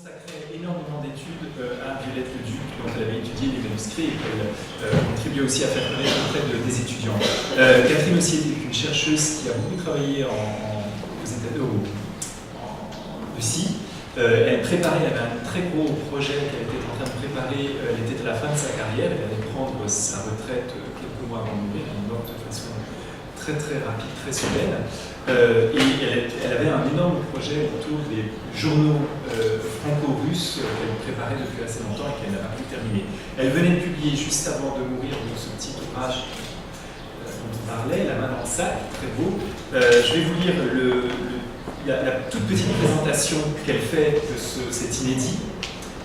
consacrait énormément d'études à Violette Leduc, dont elle avait étudié les manuscrits et qu'elle contribuait aussi à faire connaître auprès des étudiants. Catherine aussi était une chercheuse qui a beaucoup travaillé en Russie. Elle avait un très gros projet qu'elle était en train de préparer. Elle était à la fin de sa carrière, elle allait prendre sa retraite quelques mois avant de mourir, elle est morte de façon très très rapide, très soudaine. Et elle avait un énorme projet autour des journaux franco-russes qu'elle préparait depuis assez longtemps et qu'elle n'a pas pu terminer. Elle venait de publier juste avant de mourir ce petit ouvrage dont on parlait, La main dans le sac, très beau. Je vais vous lire la toute petite présentation qu'elle fait de cet inédit.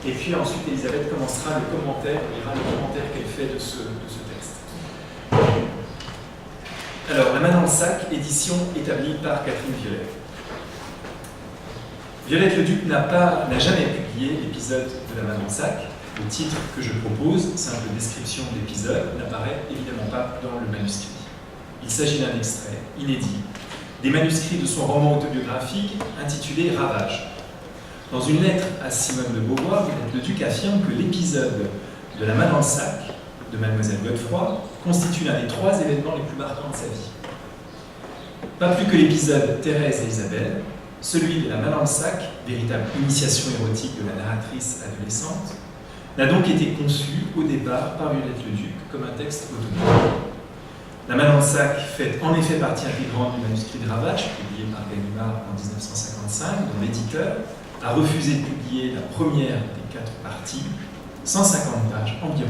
Et puis ensuite, Elisabeth commencera le commentaire, lira le commentaire qu'elle fait de ce texte. Alors, La main dans le sac, édition établie par Catherine Violet. Violette Leduc n'a jamais publié l'épisode de La main dans le sac. Le titre que je propose, simple description d'épisode, n'apparaît évidemment pas dans le manuscrit. Il s'agit d'un extrait inédit des manuscrits de son roman autobiographique intitulé Ravage. Dans une lettre à Simone de Beauvoir, Violette Leduc affirme que l'épisode de La main dans le sac de Mademoiselle Godefroy constitue l'un des 3 événements les plus marquants de sa vie. Pas plus que l'épisode Thérèse et Isabelle, celui de La main dans le sac, véritable initiation érotique de la narratrice adolescente, n'a donc été conçu au départ par Violette Leduc comme un texte autonome. La main dans le sac fait en effet partie intégrante du manuscrit de Ravage, publié par Gallimard en 1955, dont l'éditeur a refusé de publier la première des 4 parties, 150 pages environ,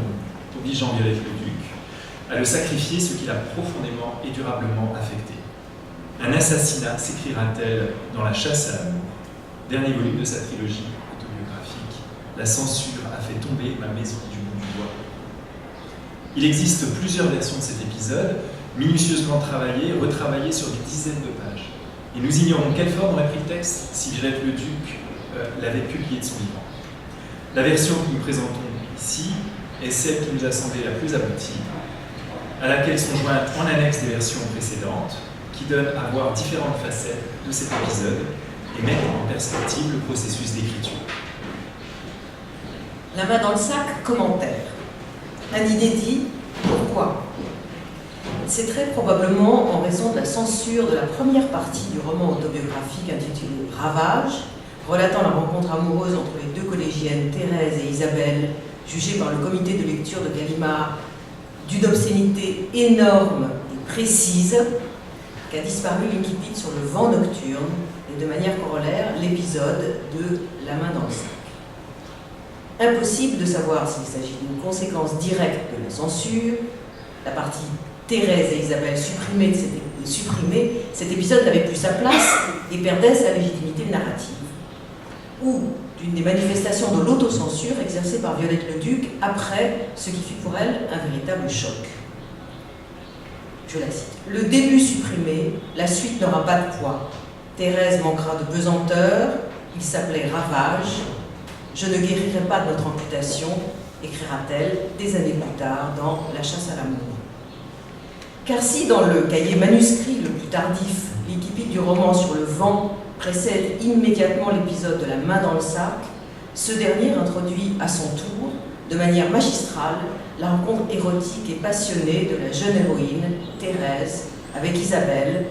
obligeant Violette Leduc à le sacrifier, ce qui l'a profondément et durablement affecté. Un assassinat, s'écrira-t-elle dans La chasse à l'amour, dernier volume de sa trilogie autobiographique. La censure a fait tomber ma maison du bout du bois. Il existe plusieurs versions de cet épisode, minutieusement travaillées, retravaillées sur des dizaines de pages. Et nous ignorons quelle forme aurait pris le texte si Violette Leduc l'avait publié de son vivant. La version que nous présentons ici est celle qui nous a semblé la plus aboutie, à laquelle sont jointes en annexe des versions précédentes, qui donnent à voir différentes facettes de cet épisode et mettent en perspective le processus d'écriture. La main dans le sac, commentaire. Un inédit, pourquoi? C'est très probablement en raison de la censure de la première partie du roman autobiographique intitulé Ravage, relatant la rencontre amoureuse entre les 2 collégiennes Thérèse et Isabelle, jugées par le comité de lecture de Gallimard d'une obscénité énorme et précise, qu'a disparu l'incipit sur le vent nocturne et de manière corollaire l'épisode de La main dans le sac. Impossible de savoir s'il s'agit d'une conséquence directe de la censure. La partie Thérèse et Isabelle supprimée, cet épisode n'avait plus sa place et perdait sa légitimité narrative. Ou d'une des manifestations de l'autocensure exercée par Violette Leduc après ce qui fut pour elle un véritable choc. Je la cite. Le début supprimé, la suite n'aura pas de poids. Thérèse manquera de pesanteur, il s'appelait Ravage. Je ne guérirai pas de notre amputation, écrira-t-elle des années plus tard dans La chasse à l'amour. Car si dans le cahier manuscrit le plus tardif, l'incipit du roman sur le vent précède immédiatement l'épisode de La main dans le sac, ce dernier introduit à son tour, de manière magistrale, la rencontre érotique et passionnée de la jeune héroïne, Thérèse, avec Isabelle,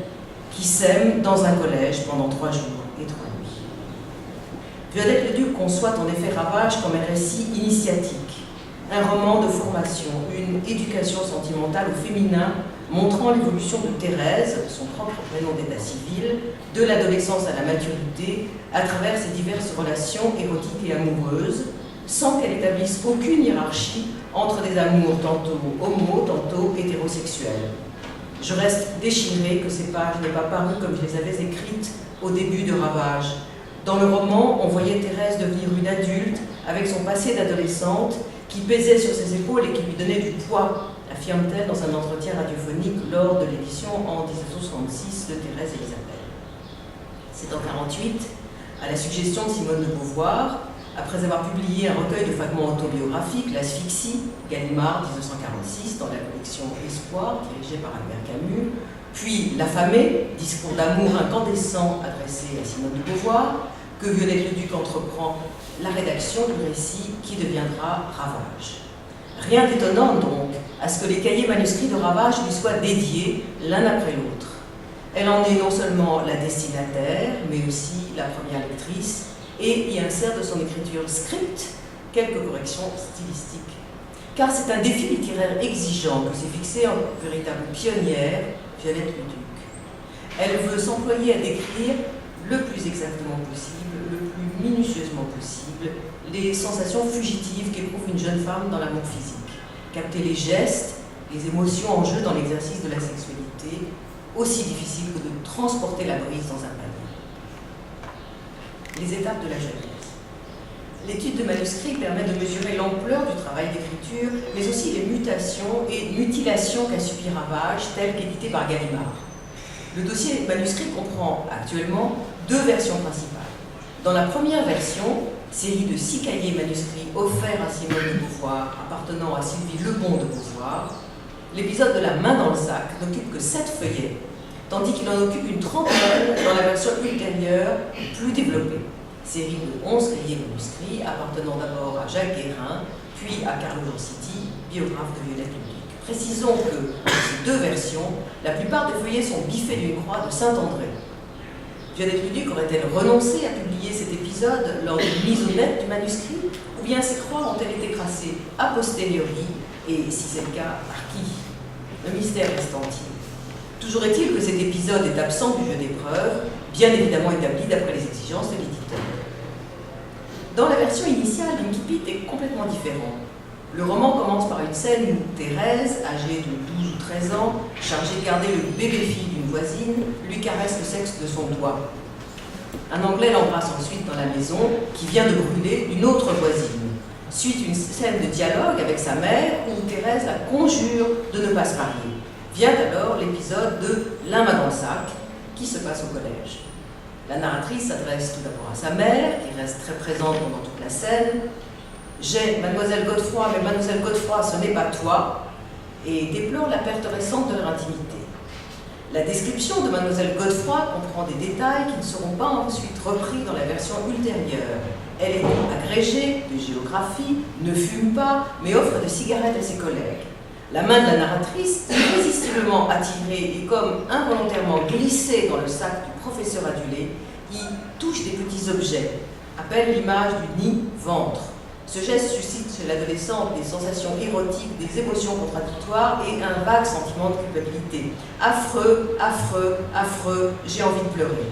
qui s'aiment dans un collège pendant 3 jours et 3 nuits. Violette Leduc conçoit en effet Ravage comme un récit initiatique, un roman de formation, une éducation sentimentale au féminin, montrant l'évolution de Thérèse, son propre prénom d'état civil, de l'adolescence à la maturité, à travers ses diverses relations érotiques et amoureuses, sans qu'elle établisse aucune hiérarchie entre des amours tantôt homo, tantôt hétérosexuels. Je reste déchirée que ces pages n'aient pas paru comme je les avais écrites au début de Ravage. Dans le roman, on voyait Thérèse devenir une adulte, avec son passé d'adolescente, qui pesait sur ses épaules et qui lui donnait du poids, affirme-t-elle dans un entretien radiophonique lors de l'édition en 1966 de Thérèse et Isabelle. C'est en 1948, à la suggestion de Simone de Beauvoir, après avoir publié un recueil de fragments autobiographiques, L'Asphyxie, Gallimard, 1946, dans la collection Espoir, dirigée par Albert Camus, puis L'affamée, discours d'amour incandescent adressé à Simone de Beauvoir, que Violette Leduc entreprend la rédaction du récit qui deviendra Ravage. Rien d'étonnant donc à ce que les cahiers manuscrits de Ravage lui soient dédiés l'un après l'autre. Elle en est non seulement la destinataire, mais aussi la première lectrice, et y insère de son écriture script quelques corrections stylistiques. Car c'est un défi littéraire exigeant que s'est fixé en véritable pionnière Violette Leduc. Elle veut s'employer à décrire le plus exactement possible, le plus minutieusement possible, les sensations fugitives qu'éprouve une jeune femme dans l'amour physique, capter les gestes, les émotions en jeu dans l'exercice de la sexualité, aussi difficile que de transporter la brise dans un panier. Les étapes de la genèse. L'étude de manuscrits permet de mesurer l'ampleur du travail d'écriture, mais aussi les mutations et mutilations qu'a subi Ravage, tel qu'édité par Gallimard. Le dossier manuscrit comprend actuellement 2 versions principales. Dans la première version, série de 6 cahiers manuscrits offerts à Simone de Beauvoir, appartenant à Sylvie Lebon de Beauvoir, l'épisode de la main dans le sac n'occupe que 7 feuillets, tandis qu'il en occupe une trentaine dans la version ultérieure, plus développée. Série de 11 cahiers manuscrits appartenant d'abord à Jacques Guérin, puis à Carlo Lanciti, biographe de Violette Leduc. Précisons que dans ces 2 versions, la plupart des feuillets sont biffés d'une croix de Saint-André. Violette Leduc aurait-elle renoncé à publier cet épisode lors d'une mise au net du manuscrit, ou bien ces croix ont-elles été tracées a posteriori, et si c'est le cas, par qui? Le mystère reste entier. Toujours est-il que cet épisode est absent du jeu d'épreuve, bien évidemment établi d'après les exigences de l'éditeur. Dans la version initiale, l'incipit est complètement différent. Le roman commence par une scène où Thérèse, âgée de 12 ou 13 ans, chargée de garder le bébé-fille d'une voisine, lui caresse le sexe de son doigt. Un Anglais l'embrasse ensuite dans la maison, qui vient de brûler une autre voisine. Suite une scène de dialogue avec sa mère, où Thérèse la conjure de ne pas se marier. Vient alors l'épisode de La main dans le sac, qui se passe au collège. La narratrice s'adresse tout d'abord à sa mère, qui reste très présente pendant toute la scène. J'ai Mademoiselle Godefroy, mais Mademoiselle Godefroy, ce n'est pas toi, et déplore la perte récente de leur intimité. La description de Mademoiselle Godefroy comprend des détails qui ne seront pas ensuite repris dans la version ultérieure. Elle est agrégée de géographie, ne fume pas, mais offre des cigarettes à ses collègues. La main de la narratrice, irrésistiblement attirée et comme involontairement glissée dans le sac du professeur adulé, y touche des petits objets, appelle l'image du nid-ventre. Ce geste suscite chez l'adolescente des sensations érotiques, des émotions contradictoires et un vague sentiment de culpabilité. Affreux, affreux, affreux, j'ai envie de pleurer.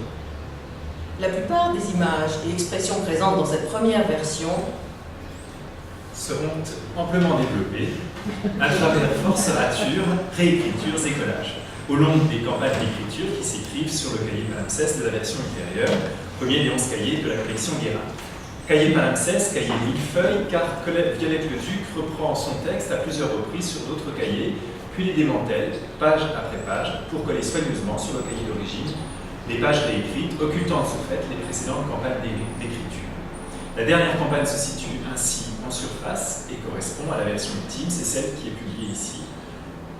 La plupart des images et expressions présentes dans cette première version seront amplement développées à travers force-rature, réécritures et collages, au long des campagnes d'écriture qui s'écrivent sur le cahier palimpseste de la version ultérieure, premier des 11 cahiers de la collection Guérin. Cahier palimpseste, cahier millefeuille, car Violette Leduc reprend son texte à plusieurs reprises sur d'autres cahiers, puis les démantèle, page après page, pour coller soigneusement sur le cahier d'origine les pages réécrites, occultant de ce fait les précédentes campagnes d'écriture. La dernière campagne se situe ainsi en surface et correspond à la version ultime, c'est celle qui est publiée ici.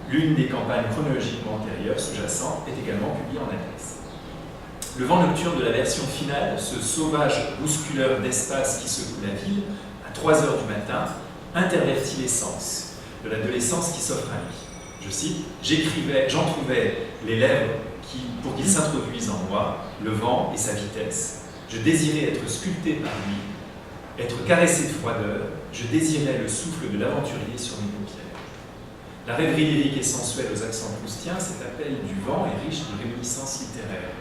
L'une des campagnes chronologiquement antérieures, sous-jacentes, est également publiée en annexe. Le vent nocturne de la version finale, ce sauvage bousculeur d'espace qui secoue la ville, à 3 heures du matin, intervertit l'essence de l'adolescence qui s'offre à lui. Je cite, « J'en trouvais les lèvres pour qu'il s'introduise en moi, le vent et sa vitesse. Je désirais être sculpté par lui, être caressé de froideur, je désirais le souffle de l'aventurier sur mes paupières. » La rêverie lyrique et sensuelle aux accents proustiens, cet appel du vent est riche de réminiscences littéraires.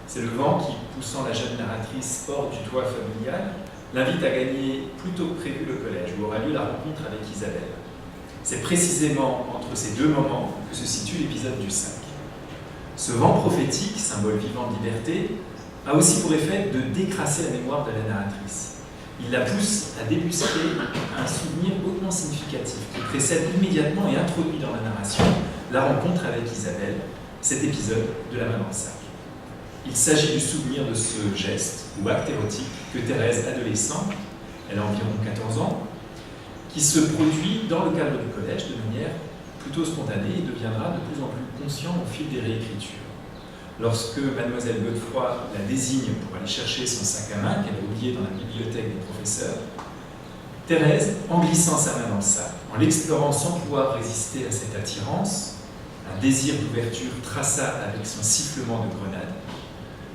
C'est le vent qui, poussant la jeune narratrice hors du toit familial, l'invite à gagner plus tôt que prévu le collège, où aura lieu la rencontre avec Isabelle. C'est précisément entre ces 2 moments que se situe l'épisode du 5. Ce vent prophétique, symbole vivant de liberté, a aussi pour effet de décrasser la mémoire de la narratrice. Il la pousse à débusquer un souvenir hautement significatif qui précède immédiatement et introduit dans la narration la rencontre avec Isabelle, cet épisode de la main dans le sac. Il s'agit du souvenir de ce geste ou acte érotique que Thérèse, adolescente, elle a environ 14 ans, qui se produit dans le cadre du collège de manière plutôt spontanée et deviendra de plus en plus conscient au fil des réécritures. lorsque mademoiselle Godefroy la désigne pour aller chercher son sac à main qu'elle a oublié dans la bibliothèque des professeurs, Thérèse, en glissant sa main dans le sac, en l'explorant sans pouvoir résister à cette attirance, un désir d'ouverture traça avec son sifflement de grenade,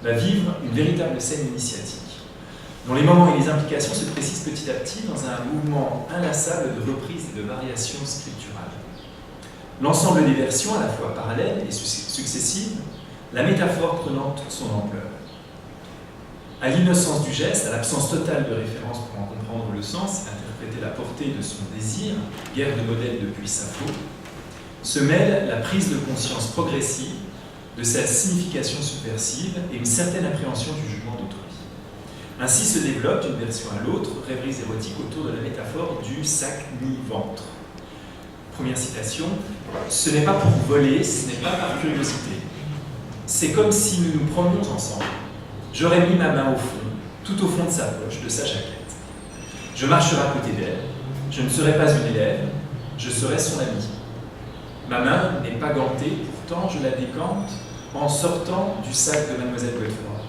va vivre une véritable scène initiatique, dont les moments et les implications se précisent petit à petit dans un mouvement inlassable de reprises et de variations scripturales. L'ensemble des versions, à la fois parallèles et successives, la métaphore prenant toute son ampleur. À l'innocence du geste, à l'absence totale de référence pour en comprendre le sens, interpréter la portée de son désir, guerre de modèle depuis Sappho, se mêle la prise de conscience progressive de sa signification subversive et une certaine appréhension du jugement d'autrui. Ainsi se développe, d'une version à l'autre, rêveries érotiques autour de la métaphore du sac ni-ventre. Première citation, « Ce n'est pas pour voler, ce n'est pas par curiosité. C'est comme si nous nous promenions ensemble. J'aurais mis ma main au fond, tout au fond de sa poche, de sa jaquette. Je marcherai à côté d'elle, je ne serai pas une élève, je serai son amie. Ma main n'est pas gantée, pourtant je la décante en sortant du sac de mademoiselle Godefroy.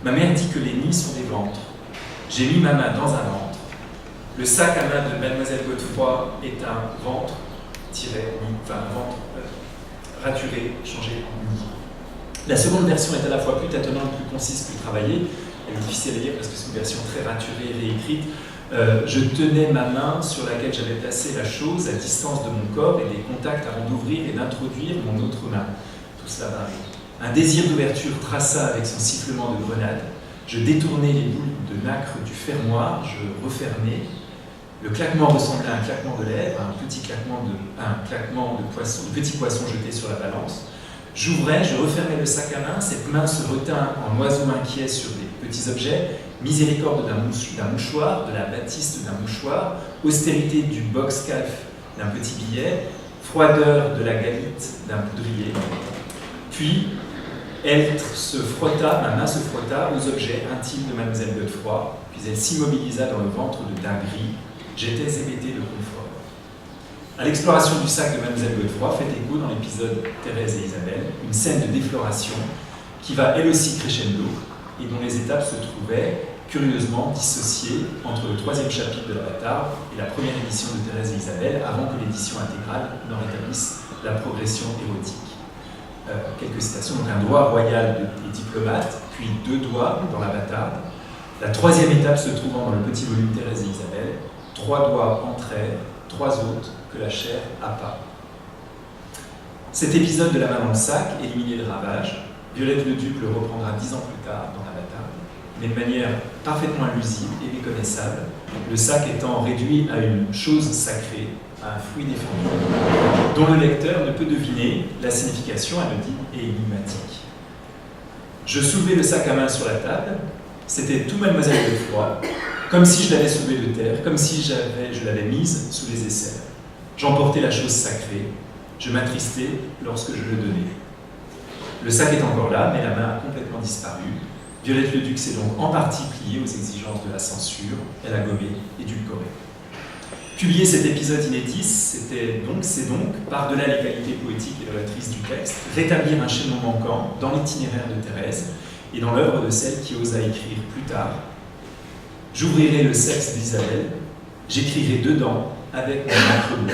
Ma mère dit que les nids sont des ventres. J'ai mis ma main dans un ventre. Le sac à main de mademoiselle Godefroy est un ventre un ventre raturé, changé en nid. La seconde version est à la fois plus tâtonnante, plus concise, plus travaillée. Elle est difficile à lire parce que c'est une version très raturée et réécrite. Je tenais ma main sur laquelle j'avais placé la chose à distance de mon corps et des contacts avant d'ouvrir et d'introduire mon autre main. Tout cela varie. Un désir d'ouverture traça avec son sifflement de grenade. Je détournais les boules de nacre du fermoir, je refermais. Le claquement ressemblait à un claquement de lèvres, un petit claquement de petits poissons jetés sur la balance. J'ouvrais, je refermais le sac à main, cette main se retint en oiseau inquiet sur des petits objets, miséricorde d'un mouchoir, de la batiste d'un mouchoir, austérité du box-calf d'un petit billet, froideur de la galite d'un poudrier. Puis, ma main se frotta aux objets intimes de mademoiselle Godefroy, puis elle s'immobilisa dans le ventre de daim gris. J'étais hébété de confort. À l'exploration du sac de mademoiselle Godefroy fait écho dans l'épisode Thérèse et Isabelle, une scène de défloration qui va elle aussi crescendo et dont les étapes se trouvaient curieusement dissociées entre le 3e chapitre de la Bâtarde et la première édition de Thérèse et Isabelle avant que l'édition intégrale n'en rétablisse la progression érotique. Quelques citations, donc un doigt royal des diplomates, puis 2 doigts dans la Bâtarde. La 3e étape se trouvant dans le petit volume Thérèse et Isabelle, 3 doigts entre elles, 3 autres que la chair appât. Cet épisode de la main dans le sac, éliminé de ravage, Violette Leduc le reprendra 10 ans plus tard dans la Bâtarde, mais de manière parfaitement illusive et méconnaissable, le sac étant réduit à une chose sacrée, à un fruit défendu, dont le lecteur ne peut deviner la signification anodine et énigmatique. Je soulevais le sac à main sur la table, c'était tout mademoiselle Godefroy, comme si je l'avais soulevé de terre, comme si je l'avais mise sous les aisselles. J'emportais la chose sacrée, je m'attristais lorsque je le donnais. Le sac est encore là, mais la main a complètement disparu. Violette Leduc s'est donc en partie pliée aux exigences de la censure, elle a gommé, édulcoré. Publier cet épisode inédit, c'est donc, par-delà les qualités poétiques et relatrices du texte, rétablir un chaînon manquant dans l'itinéraire de Thérèse et dans l'œuvre de celle qui osa écrire plus tard. J'ouvrirai le sexe d'Isabelle, j'écrirai dedans avec mon encre bleue.